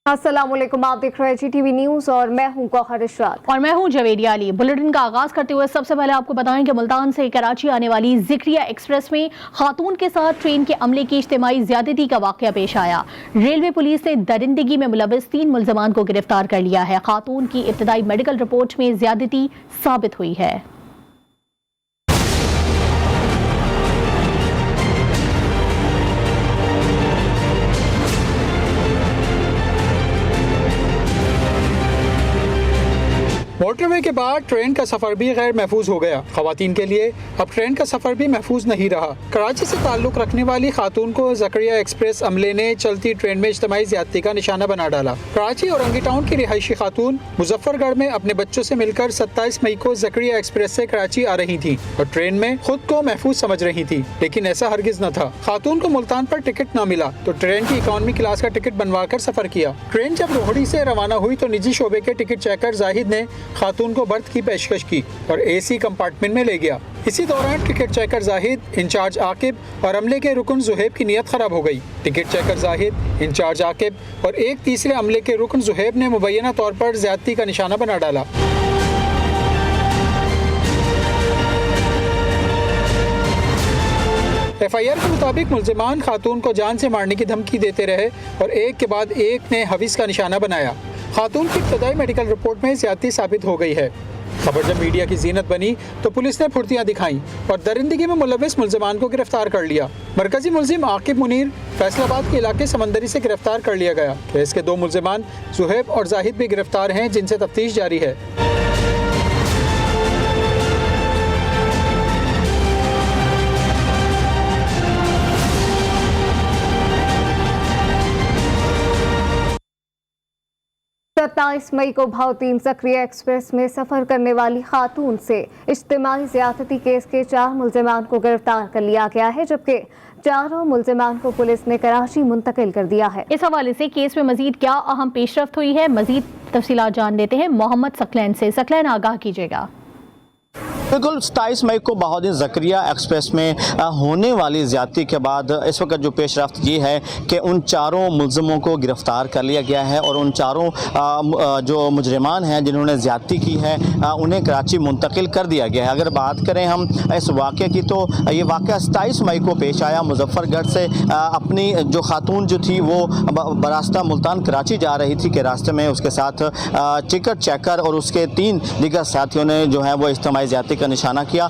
अस्सलामुअलैकुम, आप देख रहे हैं GTV न्यूज़ और मैं हूं गौहर इशरात और मैं हूं जवेरिया अली। बुलेटिन का आगाज करते हुए सबसे पहले आपको बताएं कि मुल्तान से कराची आने वाली जिक्रिया एक्सप्रेस में खातून के साथ ट्रेन के अमले की इज्तिमाई ज्यादती का वाकया पेश आया। रेलवे पुलिस ने दरिंदगी में मुलविस 3 मुल्जमान को गिरफ्तार कर लिया है। खातून की इब्तदाई मेडिकल रिपोर्ट में ज्यादती साबित हुई है। मोटरवे के बाद ट्रेन का सफर भी गैर महफूज हो गया। खवातीन के लिए अब ट्रेन का सफर भी महफूज नहीं रहा। कराची से ताल्लुक रखने वाली खातून को ज़करिया एक्सप्रेस अमले ने चलती ट्रेन में इज्तिमाई ज़्यादती का निशाना बना डाला। कराची और औरंगी टाउन की रिहायशी खातून मुजफ्फरगढ़ में अपने बच्चों से मिलकर 27 मई को ज़करिया एक्सप्रेस से कराची आ रही थी और ट्रेन में खुद को महफूज समझ रही थी, लेकिन ऐसा हरगिज न था। खातून को मुल्तान पर टिकट न मिला तो ट्रेन की इकॉनमी क्लास का टिकट बनवा कर सफर किया। ट्रेन जब रोहड़ी से रवाना हुई तो निजी शोबे के टिकट चेकर जाहिद ने खातून को बर्थ की पेशकश की और AC कंपार्टमेंट में ले गया। इसी दौरान ticket checker Zahid, incharge Aqib और अमले के रुकन जुहैब की नीयत खराब हो गई। Ticket checker Zahid, incharge Aqib और एक तीसरे अमले के रुकन जुहैब ने मुबैना तौर पर ज्यादती का निशाना बना डाला। FIR के मुताबिक मुल्जिमान खातून को जान से मारने की धमकी देते रहे और एक के बाद एक ने हवीस का निशाना बनाया। खातून की इब्तदाई मेडिकल रिपोर्ट में ज्यादती साबित हो गई है। खबर जब मीडिया की जीनत बनी तो पुलिस ने फुर्तियां दिखाई और दरिंदगी में मुलविस मुल्जिमान को गिरफ्तार कर लिया। मरकजी मुल्जिम आकिब मुनीर फैसलाबाद के इलाके समंदरी से गिरफ्तार कर लिया गया। केस के 2 मुल्जिमान जुहैब और जाहिद भी गिरफ्तार हैं, जिनसे तफ्तीश जारी है। सत्ताईस मई को भावतीन ज़करिया एक्सप्रेस में सफ़र करने वाली खातून से इज्तिमाई ज़्यादती केस के 4 मुल्जिमान को गिरफ्तार कर लिया गया है, जबकि 4 मुल्जिमान को पुलिस ने कराची मुंतकिल कर दिया है। इस हवाले से केस में मजीद क्या अहम पेशरफ्त हुई है, मजीद तफसीलात जान लेते हैं मोहम्मद सकलैन से। सकलैन, आगाह कीजिएगा। बिल्कुल 27 मई को बहादुर ज़करिया एक्सप्रेस में होने वाली ज़्यादती के बाद इस वक्त जो पेशरफ्त ये है कि उन 4 मुल्ज़िमों को गिरफ़्तार कर लिया गया है और उन 4 जो मुजरिमान हैं जिन्होंने ज़्यादती की है उन्हें कराची मुंतकिल कर दिया गया है। अगर बात करें हम इस वाक़े की तो ये वाक़या 27 मई को पेश आया। मुजफ्फरगढ़ से अपनी जो खातून जो थी वो बरास्ता मुल्तान कराची जा रही थी कि रास्ते में उसके साथ टिकट चेकर और उसके 3 दीगर साथियों ने जो है वो इज्तिमाई ज़्यादती का निशाना किया।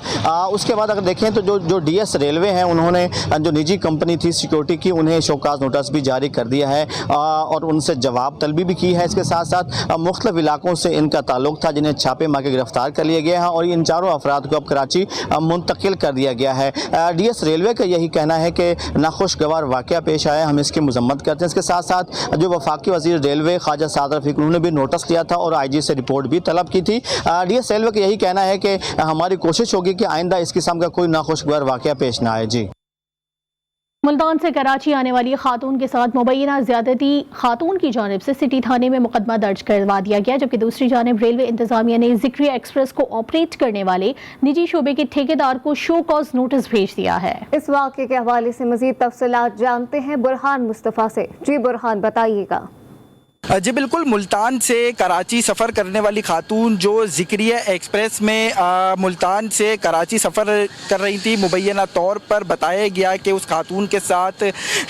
उसके बाद अगर देखें तो जो DS रेलवे हैं उन्होंने जो निजी कंपनी थी सिक्योरिटी की, उन्हें शोकाज नोटिस भी जारी कर दिया है और उनसे जवाब तलबी भी की है। इसके साथ साथ मुख्तलिफ इलाकों से इनका ताल्लुक था जिन्हें छापे मार के गिरफ्तार कर लिया गया है और इन 4 अफराद को अब कराची मुंतकिल कर दिया गया है। DS रेलवे का यही कहना है कि नाखुशगवार वाक़या पेश आया, हम इसकी मजम्मत करते हैं। इसके साथ साथ जो वफाकी वज़ीर रेलवे ख्वाजा साद रफ़ीक, उन्होंने भी नोटिस लिया था और IG से रिपोर्ट भी तलब की थी। DS रेलवे का यही कहना है कि हमारी कोशिश होगी कि आइंदा इस किस्म का कोई नाखुशगवार वाक़या पेश ना आए। जी, मुल्तान से कराची आने वाली खातून के साथ मुबैना ज़्यादती खातून की जानिब से सिटी थाने में मुकदमा दर्ज करवा दिया गया, जबकि दूसरी जानिब रेलवे इंतजामिया ने ज़करिया एक्सप्रेस को ऑपरेट करने वाले निजी शोबे के ठेकेदार को शो कॉज नोटिस भेज दिया है। इस वाक़े के हवाले से मज़ीद तफसीलात जानते हैं बुरहान मुस्तफ़ा से। जी बुरहान, बताइएगा। जी बिल्कुल, मुल्तान से कराची सफ़र करने वाली खातून जो ज़करिया एक्सप्रेस में मुल्तान से कराची सफ़र कर रही थी, मुबैना तौर पर बताया गया कि उस खातून के साथ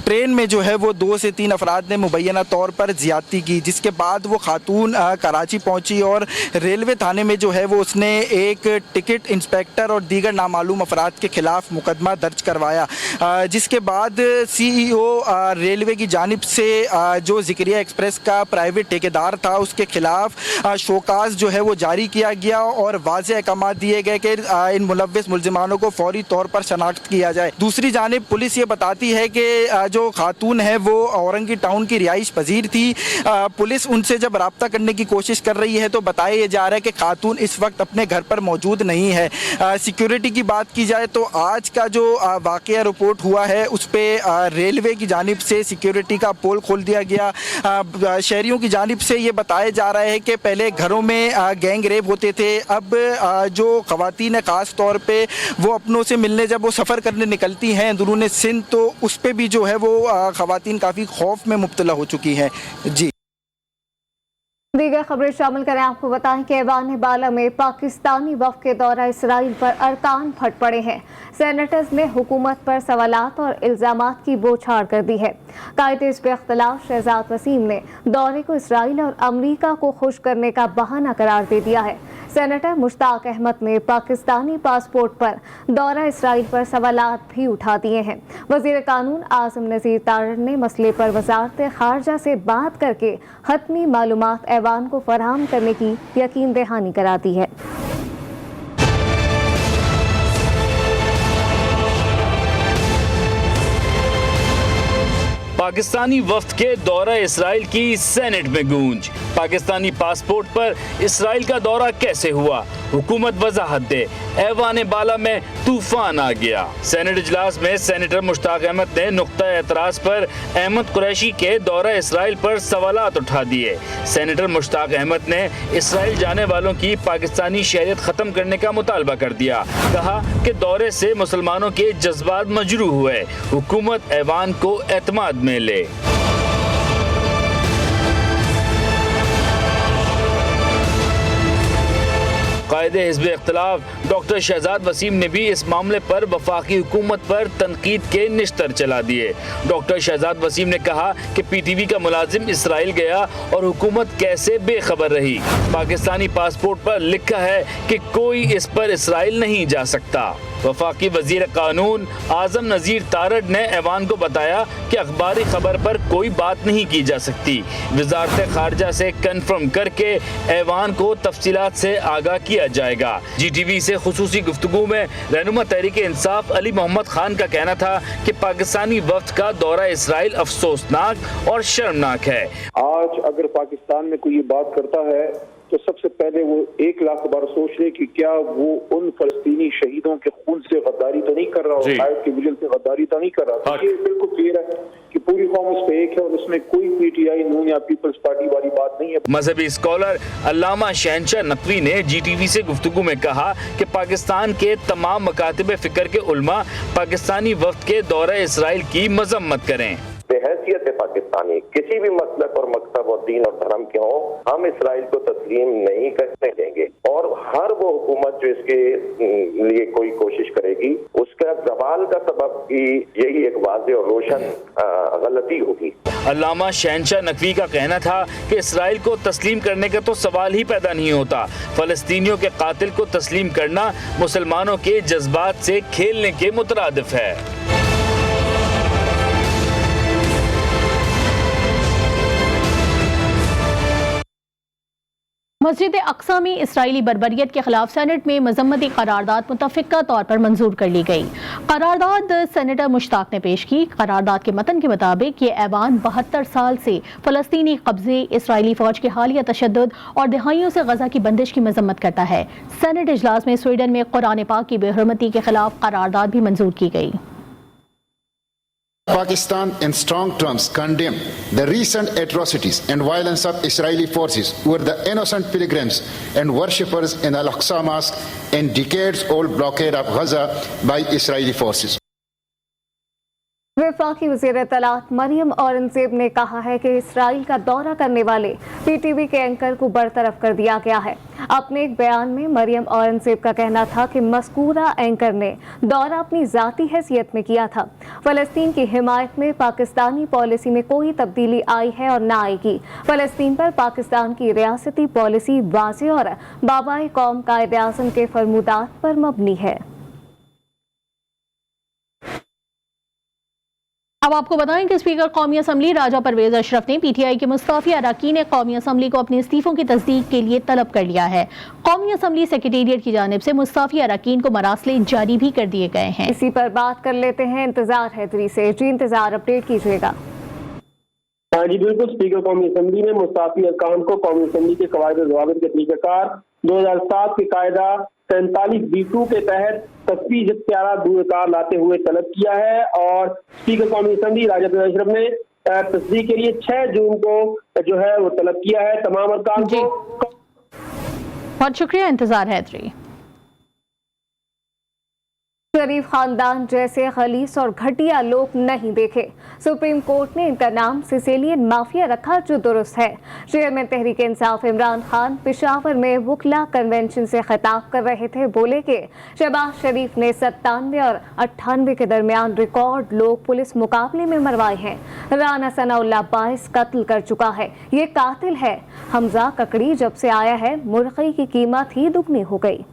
ट्रेन में जो है वो 2 से 3 अफराद ने मुबैना तौर पर ज़्यादती की, जिसके बाद वो खातून कराची पहुंची और रेलवे थाने में जो है वो उसने एक टिकट इंस्पेक्टर और दीगर नामालूम अफराद के ख़िलाफ़ मुकदमा दर्ज करवाया, जिसके बाद CEO रेलवे की जानिब से जो ज़करिया एक्सप्रेस का प्राइवेट ठेकेदार था उसके खिलाफ शोकाज जो है वो जारी किया गया और वाज़ेह अहकामात दिए गए कि इन मुलव्विस मुल्जिमानों को फौरी तौर पर शनाख्त किया जाए। दूसरी जानिब पुलिस ये बताती है कि जो खातून है वो औरंगी टाउन की रिहाइश पजीर थी। पुलिस उनसे जब रब्ता करने की कोशिश कर रही है तो बताया जा रहा है कि खातून इस वक्त अपने घर पर मौजूद नहीं है। सिक्योरिटी की बात की जाए तो आज का जो वाक़या रिपोर्ट हुआ है उस पर रेलवे की जानिब से सिक्योरिटी का पोल खोल दिया गया। शहरियों की जानिब से ये बताया जा रहा है कि पहले घरों में गैंग रेप होते थे, अब जो ख़वातीन है ख़ास तौर पे वो अपनों से मिलने जब वो सफ़र करने निकलती हैं अंदरूनी सिंध तो उस पर भी जो है वो ख़वातीन काफ़ी खौफ में मुब्तला हो चुकी हैं। जी। दीगर खबरें शामिल करें। आपको बताएं कि ऐवान बाला में पाकिस्तानी वफ़द के दौरा इसराइल पर अरकान फट पड़े हैं। सेनेटर्स ने हुकूमत पर सवालात और इल्ज़ामात की बौछार कर दी है। कायदे इस पे इख्तलाफ शहजाद वसीम ने दौरे को इसराइल और अमरीका को खुश करने का बहाना करार दे दिया है। सेनेटर मुश्ताक अहमद ने पाकिस्तानी पासपोर्ट पर दौरा इसराइल पर सवालात भी उठा दिए हैं। वज़ीर कानून आज़म नज़ीर तारड़ ने मसले पर वज़ारत ख़ारजा से बात करके हतमी मालूमात ऐवान को फराहम करने की यकीन दहानी करा दी है। पाकिस्तानी वफ्द के दौरा इसराइल की सेनेट में गूंज। पाकिस्तानी पासपोर्ट पर इसराइल का दौरा कैसे हुआ, हुकूमत वजाहत दे। ऐवान बाला में तूफान आ गया। सेनेट इजलास में सेनेटर मुश्ताक अहमद ने नुक्ता एतराज पर अहमद कुरैशी के दौरा इसराइल पर सवालात उठा दिए। सेनेटर मुश्ताक अहमद ने इसराइल जाने वालों की पाकिस्तानी शहरियत खत्म करने का मुतालबा कर दिया। कहा कि दौरे से मुसलमानों के जज्बात मजरूह हुए, हुकूमत ऐवान को एतमाद में ले। कायदे हिज़्ब इख्तिलाफ डॉक्टर शहजाद वसीम ने भी इस मामले पर वफाकी हुकूमत पर तनकीद के निश्तर चला दिए। डॉक्टर शहजाद वसीम ने कहा कि PTV का मुलाजिम इसराइल गया और हुकूमत कैसे बेखबर रही। पाकिस्तानी पासपोर्ट पर लिखा है कि कोई इस पर इसराइल नहीं जा सकता। वफाकी वजीर कानून आज़म नज़ीर तारड़ ने ऐवान को बताया कि अखबारी खबर पर कोई बात नहीं की जा सकती। वजारत खारजा से कन्फर्म करके ऐवान को तफसीलात से आगाह किया जाएगा। GTV से खुसूसी गुफ्तगू में रहनुमा तहरीक इंसाफ अली मोहम्मद खान का कहना था कि पाकिस्तानी वफ्द का दौरा इसराइल अफसोसनाक और शर्मनाक है। आज अगर पाकिस्तान में कोई ये बात करता है तो सबसे पहले वो 1 लाख बार सोच ले कि क्या वो उन फलस्तीनी शहीदों के खून से गद्दारी तो नहीं कर रहा, और कायद के विजन से गद्दारी तो नहीं कर रहा। तो ये बिल्कुल क्लियर है कि पूरी कौम उस पे एक है और उसमें कोई PTI नून या पीपल्स पार्टी वाली बात नहीं है। मजहबी स्कॉलर अल्लामा शहनशाह नकवी ने GTV से गुफ्तगू में कहा कि पाकिस्तान के तमाम मकातिब फिक्र के उलमा पाकिस्तानी वफ्द के दौरा इसराइल की मजम्मत करें। बेहैसियत पाकिस्तानी किसी भी मसलक और मकसद और दीन और धर्म के हों, हम इसराइल को तस्लीम नहीं करने देंगे। और हर वो हुकूमत जो इसके लिए कोई कोशिश करेगी, उसका जवाल का सबब भी यही एक वाज़ेह और रोशन गलती होगी। अल्लामा शहनशाह नकवी का कहना था कि इसराइल को तस्लीम करने का तो सवाल ही पैदा नहीं होता। फलस्तीनियों के कातिल को तस्लीम करना मुसलमानों के जज्बात से खेलने के मुतरादिफ है। मस्जिद अक्सा में इसराइली बर्बरियत के खिलाफ सेनेट में मजम्मती करारदाद मुतफ़िक़ा तौर पर मंजूर कर ली गई। करारदाद सेनेटर मुश्ताक ने पेश की। करारदाद के मतन के मुताबिक ये ऐवान 72 साल से फ़लस्तीनी कब्जे, इसराइली फ़ौज के हालिया तशद्दुद और दहाइयों से गज़ा की बंदिश की मजम्मत करता है। सेनेट इजलास में स्वीडन में कुरान पाक की बेहुरमती के खिलाफ करारदाद भी मंजूर की गई। Pakistan in strong terms condemn the recent atrocities and violence of Israeli forces over the innocent pilgrims and worshippers in Al-Aqsa Mosque and decades-old blockade of Gaza by Israeli forces. वफाकी वज़ीर इत्तलात मरियम औरंगज़ेब ने कहा है कि इसराइल का दौरा करने वाले PTV के एंकर को बरतरफ कर दिया गया है। अपने एक बयान में मरियम औरंगज़ेब का कहना था कि मज़कूरा एंकर ने दौरा अपनी ज़ाती हैसियत में किया था। फ़लस्तीन की हिमायत में पाकिस्तानी पॉलिसी में कोई तब्दीली आई है और न आएगी। फ़लस्तीन पर पाकिस्तान की रियासती पॉलिसी वाज़ेह और बाबाए कौम कायदे आज़म के फरमूदात पर मबनी है। अब आपको बताएं कि स्पीकर कौमी असम्बली राजा परवेज अशरफ ने PTI के मुस्तफ़ी अरकान कौमी असम्बली को अपने इस्तीफ़ों की तस्दीक के लिए तलब कर लिया है। कौमी असम्बली सेक्रेटेरिएट की जानिब से मुस्तफ़ी अरकान को मरासले जारी भी कर दिए गए हैं। इसी पर बात कर लेते हैं इंतजार हैदरी से। जी इंतजार, अपडेट कीजिएगा। हाँ जी बिल्कुल, स्पीकर कौमी असम्बली ने मुस्तफ़ी अरकान को कौमी असम्बली के कवायद और ज़वाबित के तरीक़ाकार 2007 के कायदा 43B2 के तहत तस्वीर इख्तियारात दूरकार लाते हुए तलब किया है और स्पीकर कौमी असम्बली राजा परवेज अशरफ ने तस्दीक के लिए 6 जून को जो है वो तलब किया है तमाम अरकान को। बहुत शुक्रिया इंतजार हैदरी। शरीफ खानदान जैसे खलीस और घटिया लोग नहीं देखे। सुप्रीम कोर्ट ने इनका नाम सिसिलियन माफिया रखा, जो दुरुस्त है। चेयरमैन तहरीक इंसाफ इमरान खान पेशावर में वुकला कन्वेंशन से खिताब कर रहे थे। बोले कि शहबाज शरीफ ने 97 और 98 के दरमियान रिकॉर्ड लोग पुलिस मुकाबले में मरवाए हैं। राना सनाउल्लाह 22 कत्ल कर चुका है, ये कातिल है। हमजा ककड़ी जब से आया है, मुर्गी की कीमत ही दुगनी हो गई।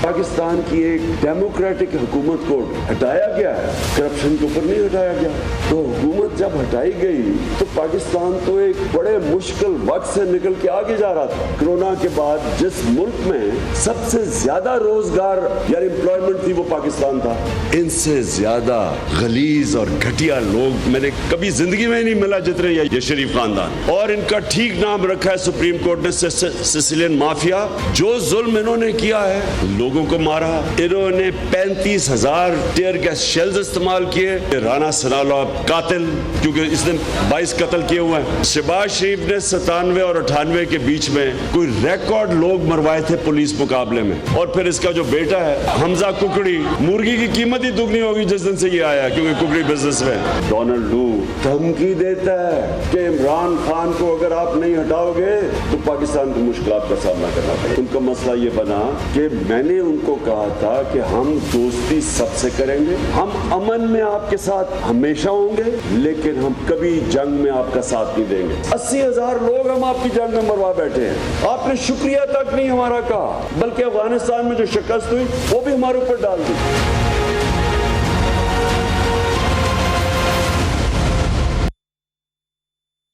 पाकिस्तान की एक डेमोक्रेटिक हुकूमत को हटाया गया है, करप्शन के ऊपर नहीं हटाया गया। तो हुकूमत जब हटाई गई तो पाकिस्तान तो एक बड़े मुश्किल वक्त से निकल के आगे जा रहा था। कोरोना के बाद जिस मुल्क में सबसे ज्यादा रोजगार या एम्प्लॉयमेंट थी वो पाकिस्तान था। इनसे ज्यादा गलीज और घटिया लोग मैंने कभी जिंदगी में नहीं मिला जितने ये शरीफ खानदान। और इनका ठीक नाम रखा है सुप्रीम कोर्ट ने, सिसिलियन माफिया। जो जुल्म इन्होंने किया है, लोगों को मारा, इन्होंने 35,000 टीयर गैस शेल्स इस्तेमाल किए। राना सनाउल्लाह कातिल, क्योंकि इसने 22 कत्ल किए हुए हैं। शहबाज शरीफ ने 97 और 98 के बीच में कोई रिकॉर्ड लोग मरवाए थे पुलिस मुकाबले में। और फिर इसका जो बेटा है हमजा कुकड़ी, मुर्गी की कीमत ही दुगनी होगी जिस दिन से ये आया, क्योंकि कुकड़ी बिजनेस में। डोनाल्ड लू धमकी देता है कि इमरान खान को अगर आप नहीं हटाओगे तो पाकिस्तान को मुश्किलात का सामना करना पड़ेगा। उनका मसला ये बना कि मैंने उनको कहा था कि हम दोस्ती सबसे करेंगे, हम अमन में आपके साथ हमेशा होंगे, लेकिन हम कभी जंग में आपका साथ नहीं देंगे। 80,000 लोग हम आपकी जंग में मरवा बैठे हैं, आपने शुक्रिया तक नहीं हमारा कहा, बल्कि अफगानिस्तान में जो शिकस्त हुई वो भी हमारे ऊपर डाल दी।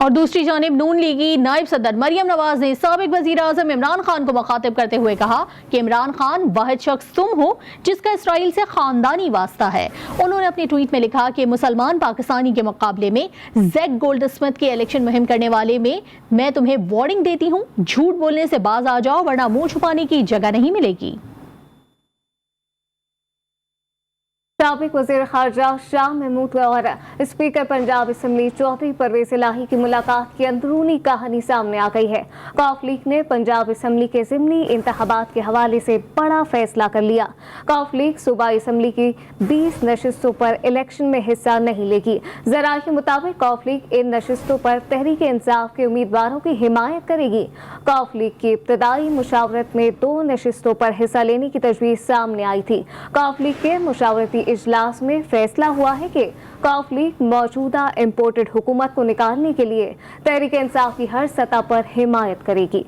और दूसरी जानिब नून लीगी नायब सदर मरियम नवाज ने साबिक वजीर आजम इमरान खान को मुखातिब करते हुए कहा कि इमरान खान वाहिद शख्स तुम हो जिसका इसराइल से खानदानी वास्ता है। उन्होंने अपने ट्वीट में लिखा कि मुसलमान पाकिस्तानी के मुकाबले में जैक गोल्डस्मिथ के इलेक्शन मुहिम करने वाले में मैं तुम्हें वार्निंग देती हूँ, झूठ बोलने से बाज आ जाओ वरना मुंह छुपाने की जगह नहीं मिलेगी। साबिक वज़ीर ख़ारजा शाह महमूद और स्पीकर पंजाब असम्बली चौधरी परवेज़ इलाही की मुलाकात की अंदरूनी कहानी सामने आ गई है। कौफ लीग ने पंजाब असम्बली के ज़िमनी इंतखाबात के हवाले से बड़ा फैसला कर लिया। कौफ लीग सूबाई असम्बली की 20 नशिस्तों पर इलेक्शन में हिस्सा नहीं लेगी। ज़राए के मुताबिक कौफ लीग इन नशिस्तों पर तहरीक इंसाफ के उम्मीदवारों की हिमायत करेगी। कौफ लीग की इब्तदाई मुशावरत में 2 नशिस्तों पर हिस्सा लेने की तजवीज़ सामने आई थी। कौफ लीग के मुशावरती इजलास में फैसला हुआ है कि कौफ लीग मौजूदा इम्पोर्टेड हुकूमत को निकालने के लिए तहरीक इंसाफ की हर सतह पर हिमायत करेगी।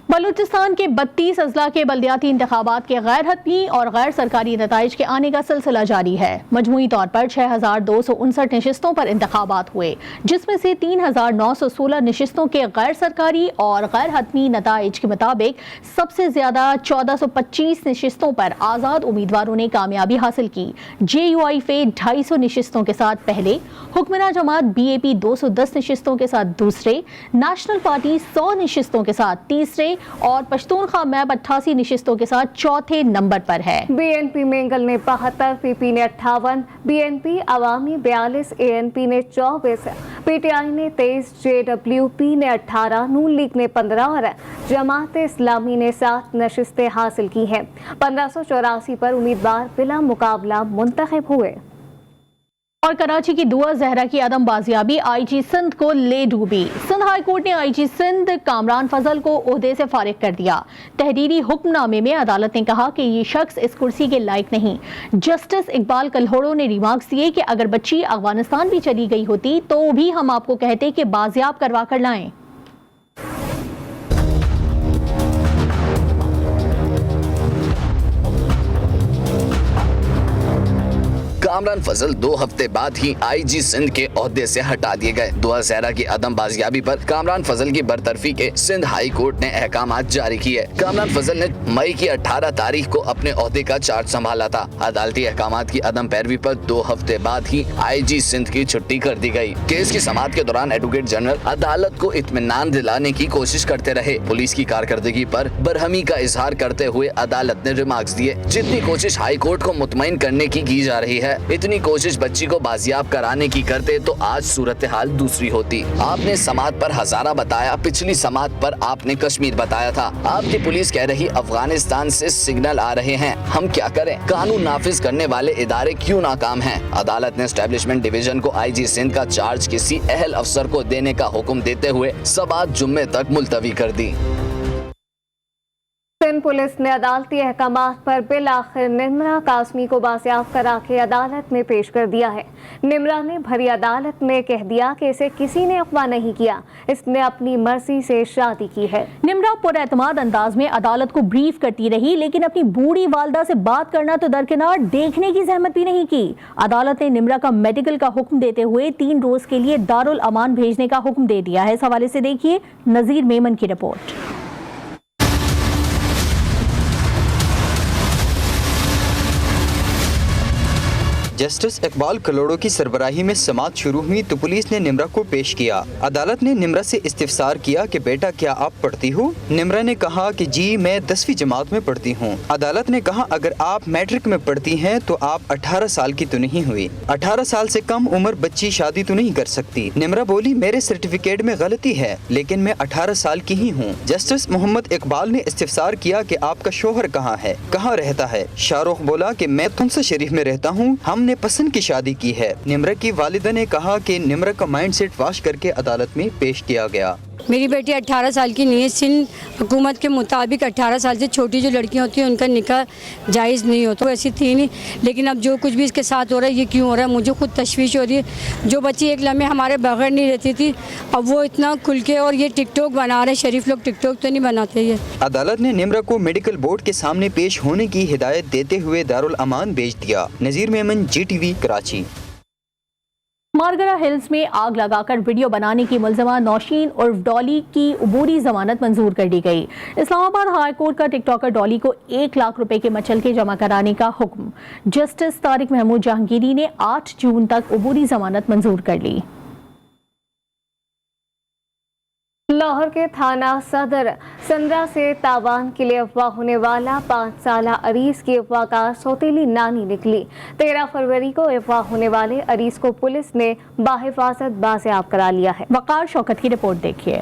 बलूचिस्तान के 32 अजला के बल्दियाती इंतखाबात के गैर हतमी और गैर सरकारी नताइज के आने का सिलसिला जारी है। मजमूई तौर पर 6,259 नशिस्तों पर इंतखाबात हुए, जिसमें से 3,916 नशिस्तों के गैर सरकारी और गैर हतमी नताइज के मुताबिक सबसे ज्यादा 1,425 नशिस्तों पर आज़ाद उम्मीदवारों ने कामयाबी हासिल की। JUIF 250 नशिस्तों के साथ पहले, हुक्मरान जमात BAP 210 नशिस्तों के साथ दूसरे, नेशनल पार्टी 100 नशिस्तों के साथ तीसरे और पश्तूनख्वा मैप 88 नशिस्तों के साथ चौथे नंबर पर है। BNP मेंगल ने 72, PP ने 58, BNP अवामी 42, ANP ने 24, PTI ने 23, JWP ने 18, नून लीग ने 15 और जमात इस्लामी ने 7 नशिस्तें हासिल की हैं। 1584 पर उम्मीदवार बिला मुकाबला मुंतखब हुए। और कराची की दुआ जहरा की अदम बाजियाबी IG सिंध को ले डूबी। सिंध हाई कोर्ट ने IG सिंध कामरान फजल को ओहदे से फारिग कर दिया। तहरीरी हुक्मनामे में अदालत ने कहा कि ये शख्स इस कुर्सी के लायक नहीं। जस्टिस इकबाल कल्होड़ो ने रिमार्क्स दिए कि अगर बच्ची अफगानिस्तान भी चली गई होती तो भी हम आपको कहते कि बाजियाब करवा कर लाएं। कामरान फजल 2 हफ्ते बाद ही IG सिंध के ओहदे से हटा दिए गए। दुआ जहरा की अदम बाजियाबी पर कामरान फजल की बरतरफी के सिंध हाई कोर्ट ने अहकामात जारी किए। कामरान फजल ने मई की 18 तारीख को अपने ओहदे का चार्ज संभाला था। अदालती अहकामात की अदम पैरवी पर 2 हफ्ते बाद ही IG सिंध की छुट्टी कर दी गई। केस की समाअत के दौरान एडवोकेट जनरल अदालत को इत्मीनान दिलाने की कोशिश करते रहे। पुलिस की कारकर्दगी पर बरहमी का इजहार करते हुए अदालत ने रिमार्क्स दिए। जितनी कोशिश हाई कोर्ट को मुतमईन करने की जा रही है, इतनी कोशिश बच्ची को बाजियाब कराने की करते तो आज सूरत हाल दूसरी होती। आपने समात पर हजारा बताया, पिछली समात पर आपने कश्मीर बताया था। आपकी पुलिस कह रही अफगानिस्तान से सिग्नल आ रहे हैं। हम क्या करें? कानून नाफिज करने वाले इदारे क्यों नाकाम हैं? अदालत ने एस्टेब्लिशमेंट डिवीजन को आईजी सिंध का चार्ज किसी अहल अफसर को देने का हुक्म देते हुए समात जुम्मे तक मुलतवी कर दी। सिंध पुलिस ने अदालती अहकामात पर बिल आखिर निम्रा कासमी को बाजियाब करा के अदालत में पेश कर दिया है। निम्रा ने भरी अदालत में कह दिया कि इसे किसी ने अगवा नहीं किया, इसने अपनी मर्जी से शादी की है। निम्रा पुरएतमाद अंदाज में अदालत को ब्रीफ करती रही, लेकिन अपनी बूढ़ी वालदा से बात करना तो दरकिनार, देखने की जहमत भी नहीं की। अदालत ने निम्रा का मेडिकल का हुक्म देते हुए 3 रोज के लिए दारुल अमान भेजने का हुक्म दे दिया है। इस हवाले से देखिए नजीर मेमन की रिपोर्ट। जस्टिस इकबाल कलोड़ो की सरबराही में समात शुरू हुई तो पुलिस ने निम्रा को पेश किया। अदालत ने निम्रा से इस्तिफसार किया कि बेटा क्या आप पढ़ती हो? निम्रा ने कहा कि जी मैं 10वीं जमात में पढ़ती हूँ। अदालत ने कहा अगर आप मैट्रिक में पढ़ती हैं तो आप 18 साल की तो नहीं हुई। 18 साल से कम उम्र बच्ची शादी तो नहीं कर सकती। निम्रा बोली मेरे सर्टिफिकेट में गलती है लेकिन मैं 18 साल की ही हूँ। जस्टिस मोहम्मद इकबाल ने इस्तिफसार किया कि आपका शोहर कहाँ है, कहाँ रहता है? शाहरुख बोला कि मैं तुमसे शरीफ में रहता हूँ, हमने पसंद की शादी की है। निम्रा की वालिदा ने कहा कि निम्रा का माइंडसेट वाश करके अदालत में पेश किया गया। मेरी बेटी 18 साल की नहीं है। सिंध हुकूमत के मुताबिक 18 साल से छोटी जो लड़कियां होती हैं उनका निकाह जायज़ नहीं होता। तो ऐसी थी नहीं, लेकिन अब जो कुछ भी इसके साथ हो रहा है ये क्यों हो रहा है मुझे खुद तशवीश हो रही है। जो बच्ची एक लम्हे हमारे बगैर नहीं रहती थी अब वो इतना खुल के और ये टिकटॉक बना रहे। शरीफ लोग टिकटॉक तो नहीं बनाते। ये अदालत ने निम्रा को मेडिकल बोर्ड के सामने पेश होने की हिदायत देते हुए दारुल अमान भेज दिया। नजीर मेमन, GTV, कराची। मारगरा हिल्स में आग लगाकर वीडियो बनाने की मुलजमा नौशीन उर्फ डॉली की अबूरी जमानत मंजूर कर दी गई। इस्लामाबाद हाई कोर्ट का टिकटॉकर डॉली को 1 लाख रुपए के मचलके जमा कराने का हुक्म जस्टिस तारिक महमूद जहांगीरी ने 8 जून तक अबूरी जमानत मंजूर कर ली। लाहौर के थाना सदर संदरा से तावान के लिए अगवा होने वाला 5 साला अरीस की अगवाकार सौतेली नानी निकली। 13 फरवरी को अगवा होने वाले अरीस को पुलिस ने बाहिफाजत बाजियाब करा लिया है। वकार शौकत की रिपोर्ट देखिए।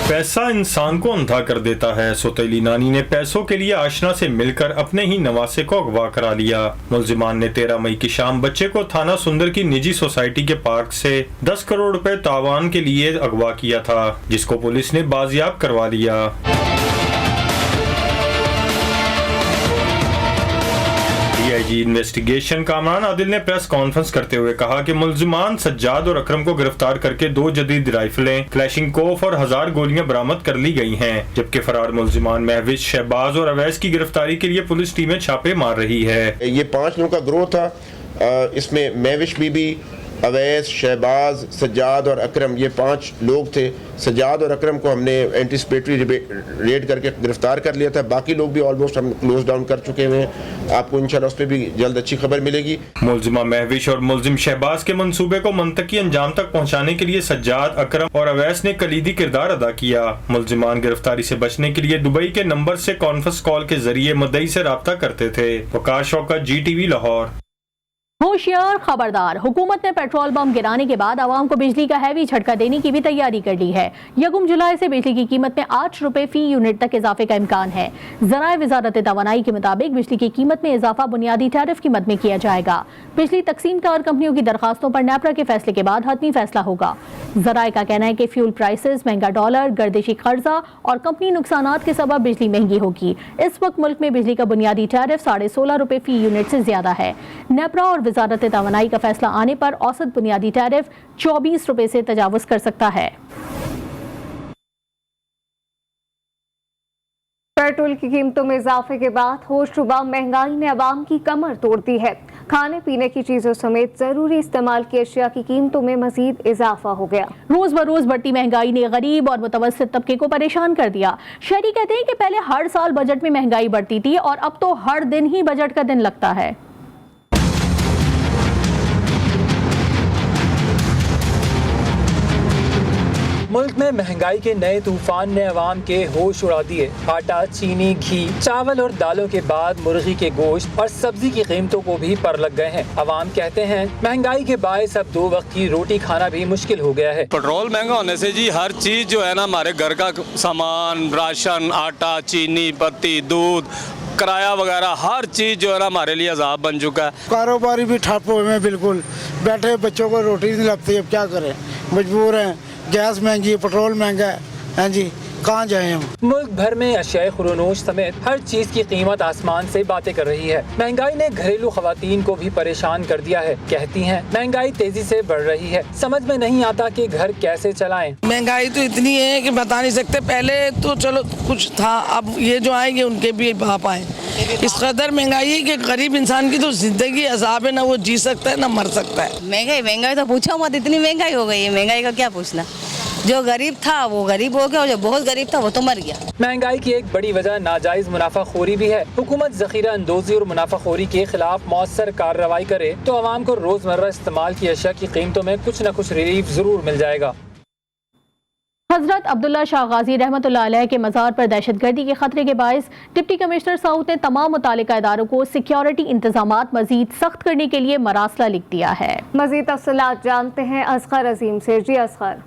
पैसा इंसान को अंधा कर देता है। सौतेली नानी ने पैसों के लिए आशना से मिलकर अपने ही नवासे को अगवा करा लिया। मुलजिमान ने 13 मई की शाम बच्चे को थाना सुंदर की निजी सोसाइटी के पार्क से 10 करोड़ रुपए तावान के लिए अगवा किया था, जिसको पुलिस ने बाजियाब करवा लिया। DIG इन्वेस्टिगेशन कामरान आदिल ने प्रेस कॉन्फ्रेंस करते हुए कहा कि मुलजिमान सज्जाद और अकरम को गिरफ्तार करके 2 जदीद राइफलें, क्लैशिंकोव और 1000 गोलियां बरामद कर ली गई हैं, जबकि फरार मुलजिमान महविश, शहबाज और अवैस की गिरफ्तारी के लिए पुलिस टीमें छापे मार रही है। ये 5 लोगों का ग्रोह था। इसमें महविश बीबी, अवैस, शहबाज, सज्जाद और अकरम, ये 5 लोग थे। सज्जाद और अकरम को हमने एंटीसिपेटरी रेड करके गिरफ्तार कर लिया था। बाकी लोग भी ऑलमोस्ट हम क्लोज डाउन कर चुके हैं। आपको इंशाल्लाह उस पर भी जल्द अच्छी खबर मिलेगी। मुलजिमा महविश और मुलजिम शहबाज के मंसूबे को मंतकी अंजाम तक पहुंचाने के लिए सज्जाद, अकरम और अवैस ने कलीदी किरदार अदा किया। मुलजिमान गिरफ्तारी से बचने के लिए दुबई के नंबर से कॉन्फ्रेंस कॉल के जरिए मुद्दई से राब्ता करते थे। वकार शौकत, GTV, लाहौर। होशियार खबरदार, हुकूमत ने पेट्रोल बम गिराने के बाद आवाम को बिजली का हैवी झटका देने की भी तैयारी कर ली है। 1 जुलाई से बिजली की कीमत में 8 रुपए फी यूनिट तक इजाफे का इम्कान है। ज़राए वजारत तवानाई के मुताबिक बिजली की कीमत में इजाफा बुनियादी टैरिफ की मद में किया जाएगा। बिजली तकसीम कार कंपनियों की दरखास्तों पर नेपरा के फैसले के बाद हतमी फैसला होगा। ज़राए का कहना है कि फ्यूल प्राइसेस, महंगा डॉलर, गर्दिशी कर्जा और कंपनी नुकसानात के सबब बिजली महंगी होगी। इस वक्त मुल्क में बिजली का बुनियादी टैरिफ 16.5 रुपए फी यूनिट से ज्यादा है। नेपरा और वजारत तवानाई का फैसला आने पर औसत बुनियादी टैरिफ 24 रुपए से तजावुज कर सकता है। पेट्रोल की कीमतों में इजाफे के बाद होशरुबा महंगाई ने अवाम की कमर तोड़ दी है। खाने पीने की चीजों समेत जरूरी इस्तेमाल की अशिया की कीमतों में मजीद इजाफा हो गया। रोज बरोज बढ़ती महंगाई ने गरीब और मुतवस्सित तबके को परेशान कर दिया। शहरी कहते हैं कि पहले हर साल बजट में महंगाई बढ़ती थी और अब तो हर दिन ही बजट का दिन लगता है। मुल्क में महंगाई के नए तूफान ने अवाम के होश उड़ा दिए। आटा, चीनी, घी, चावल और दालों के बाद मुर्गी के गोश्त और सब्जी की कीमतों को भी पर लग गए हैं। अवाम कहते हैं महंगाई के बायस अब 2 वक्त की रोटी खाना भी मुश्किल हो गया है। पेट्रोल महंगा होने से जी हर चीज जो है ना, हमारे घर का सामान, राशन, आटा, चीनी, पत्ती, दूध, किराया वगैरह हर चीज जो है ना हमारे लिए अजाब बन चुका है। कारोबारी भी ठप हुए हैं, बिल्कुल बैठे, बच्चों को रोटी नहीं लगती, अब क्या करें, मजबूर हैं। गैस महंगी है, पेट्रोल महंगा है, हाँ जी, कहाँ जाएं हम। मुल्क भर में अशियाए खुरोनोश समेत हर चीज की कीमत आसमान से बातें कर रही है। महंगाई ने घरेलू खवातीन को भी परेशान कर दिया है। कहती हैं महंगाई तेजी से बढ़ रही है, समझ में नहीं आता कि घर कैसे चलाएं। महंगाई तो इतनी है कि बता नहीं सकते। पहले तो चलो कुछ था, अब ये जो आएंगे उनके भी बाप आए। इस कदर महंगाई है कि गरीब इंसान की तो जिंदगी अजाब है, ना वो जी सकता है ना मर सकता है। महंगाई तो पूछो मत, इतनी महंगाई हो गई है, महंगाई का क्या पूछना। जो गरीब था वो गरीब हो गया और जो बहुत गरीब था वो तो मर गया। महंगाई की एक बड़ी वजह नाजायज मुनाफाखोरी भी है। हुकूमत ज़ख़ीरा अंदोज़ी और मुनाफाखोरी के खिलाफ मौसर कार्रवाई करे तो आवाम को रोजमर्रा इस्तेमाल की अशिया की कीमतों में कुछ न कुछ रिलीफ जरूर मिल जाएगा। हजरत अब्दुल्ला शाह गाजी रहमतुल्लाह अलैह के मज़ार पर दहशतगर्दी के खतरे के बायस डिप्टी कमिश्नर साउथ ने तमाम मुतालिका इदारों को सिक्योरिटी इंतजामात मजीद सख्त करने के लिए मरासला लिख दिया है। मजीद तफसीलात जानते हैं असगर अजीम से। जी असगर।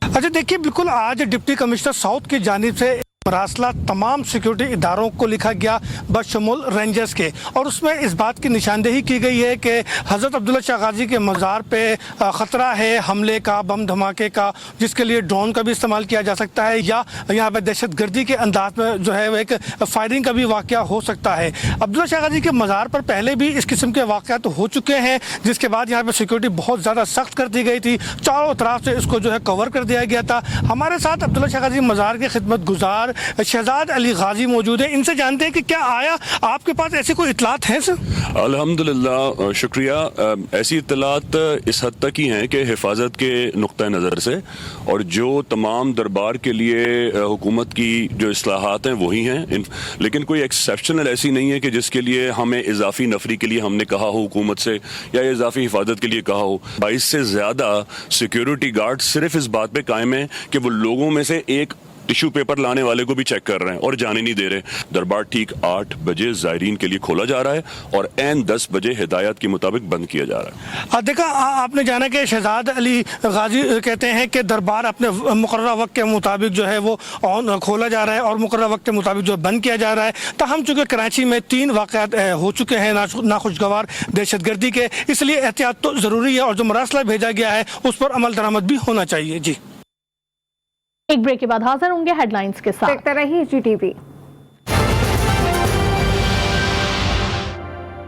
अच्छा देखिए, बिल्कुल आज डिप्टी कमिश्नर साउथ की जानिब से मरासला तमाम सिक्योरिटी इदारों को लिखा गया बशमूल रेंजर्स के, और उसमें इस बात की निशानदेही की गई है कि हज़रत अब्दुल्ला शाह गाजी के मज़ार पे ख़तरा है हमले का, बम धमाके का, जिसके लिए ड्रोन का भी इस्तेमाल किया जा सकता है, या यहाँ पर दहशत गर्दी के अंदाज में जो है वो एक फायरिंग का भी वाक़या हो सकता है। अब्दुल्ला शाह गाजी के मज़ार पर पहले भी इस किस्म के वाक़यात तो हो चुके हैं, जिसके बाद यहाँ पर सिक्योरिटी बहुत ज़्यादा सख्त कर दी गई थी, चारों तरफ से इसको जो है कवर कर दिया गया था। हमारे साथ अब्दुल्ला शाह गाजी मज़ार के खिदमत गुजार शहजाद अली गाजी मौजूद है, इनसे जानते हैं कि क्या आया आपके पास ऐसी कोई इतलात है सर? अल्हम्दुलिल्लाह, शुक्रिया। ऐसी इतलात इस हद तक ही हैं कि हिफाजत के नुक्ता नज़र से और जो तमाम दरबार के लिए हुकूमत की जो इस्लाहात हैं वही हैं, लेकिन कोई एक्सेप्शनल ऐसी नहीं है कि जिसके लिए हमें इजाफी नफरी के लिए हमने कहा हो हुकूमत से या इजाफी हिफाजत के लिए कहा हो। 22 से ज़्यादा सिक्योरिटी गार्ड सिर्फ इस बात पर कायम है कि वो लोगों में से एक टिश्यू पेपर लाने वाले को भी चेक कर रहे हैं और जाने नहीं दे रहे। दरबार ठीक 8 बजे ज़ायरीन के लिए खोला जा रहा है और ऐन 10 बजे हिदायत के मुताबिक बंद किया जा रहा है। देखा, आपने जाना कि शहजाद अली गाजी कहते हैं कि दरबार अपने मुकर्रर वक्त के मुताबिक जो है वो खोला जा रहा है और मुकर्रर वक्त के मुताबिक जो बंद किया जा रहा है। ताहम चूँकि कराची में 3 वाक़यात हो चुके हैं नाखुशगवार दहशतगर्दी के, इसलिए एहतियात तो ज़रूरी है और जो मरासला भेजा गया है उस पर अमल दरामद भी होना चाहिए। जी, एक ब्रेक के बाद हाजिर होंगे हेडलाइंस के साथ। देखते रहिए GTV।